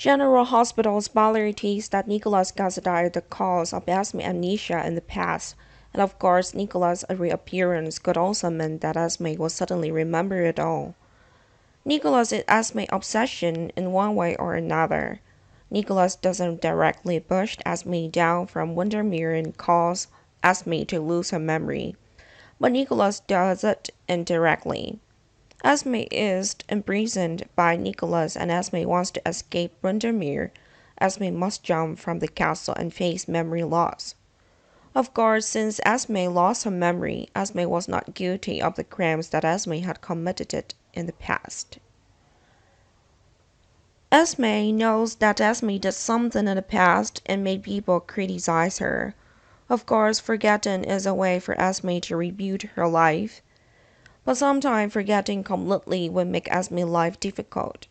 General Hospital speculates that Nicholas gazetted the cause of Esme amnesia in the past, and of course Nicholas' reappearance could also mean that Esme will suddenly remember it all. Nicholas is Esme's obsession in one way or another. Nicholas doesn't directly push Esme down from Windermere and cause Esme to lose her memory, but Nicholas does it indirectly. Esme is imprisoned by Nicholas and Esme wants to escape Windermere. Esme must jump from the castle and face memory loss. Of course, since Esme lost her memory, Esme was not guilty of the crimes that Esme had committed in the past. Esme knows that Esme did something in the past and made people criticize her. Of course, forgetting is a way for Esme to rebuild her life. But sometimes forgetting completely would make Esme's life difficult.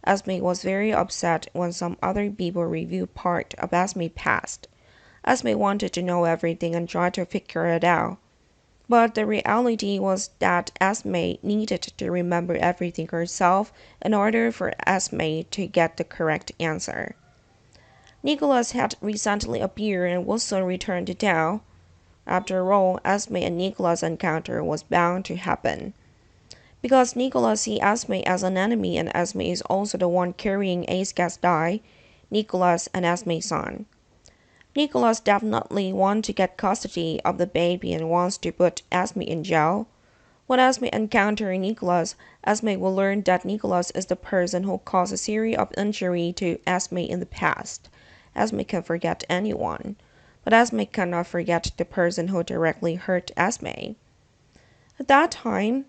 Esme was very upset when some other people reviewed part of Esme's past. Esme wanted to know everything and tried to figure it out. But the reality was that Esme needed to remember everything herself in order for Esme to get the correct answer. Nicholas had recently appeared and would soon return to town. After all, Esme and Nicholas' encounter was bound to happen. Because Nicholas sees Esme as an enemy and Esme is also the one carrying Esme's die, Nicholas and Esme's son. Nicholas definitely wants to get custody of the baby and wants to put Esme in jail. When Esme encounters Nicholas, Esme will learn that Nicholas is the person who caused a series of injury to Esme in the past. Esme can forget anyone, but Esme cannot forget the person who directly hurt Esme. At that time,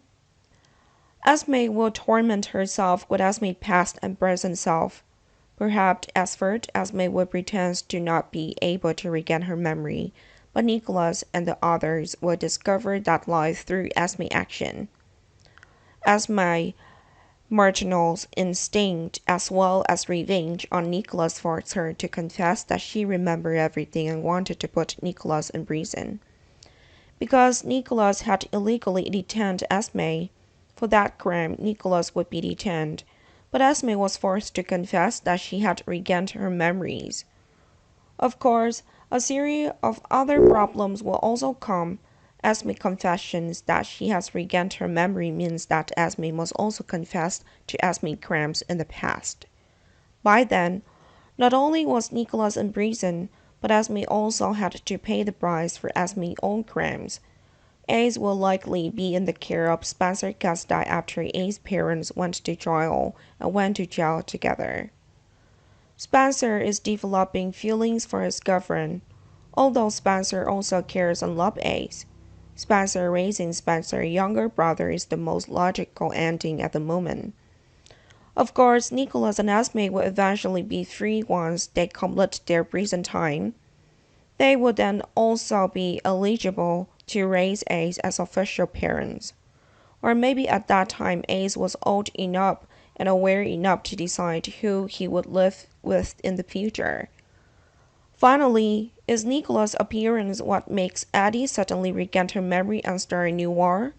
Esme will torment herself with Esme's past and present self. Perhaps at first Esme will pretend to not be able to regain her memory, but Nicholas and the others will discover that lie through Esme's action. Esme's marginal instinct as well as revenge on Nicholas forced her to confess that she remembered everything and wanted to put Nicholas in prison. Because Nicholas had illegally detained Esme, for that crime Nicholas would be detained, but Esme was forced to confess that she had regained her memories. Of course, a series of other problems will also come. Esme's confessions that she has regained her memory means that Esme must also confess to Esme's crimes in the past. By then, not only was Nicholas in prison, but Esme also had to pay the price for Esme's own crimes. Ace will likely be in the care of Spencer Cassidy after Ace's parents went to trial and went to jail together. Spencer is developing feelings for his girlfriend, although Spencer also cares and loves Ace. Spencer raising Spencer's younger brother is the most logical ending at the moment. Of course, Nicholas and Esme will eventually be free once they complete their prison time. They will then also be eligible to raise Ace as official parents. Or maybe at that time Ace was old enough and aware enough to decide who he would live with in the future. Finally, is Nicholas' appearance what makes Addie suddenly regain her memory and start a new war?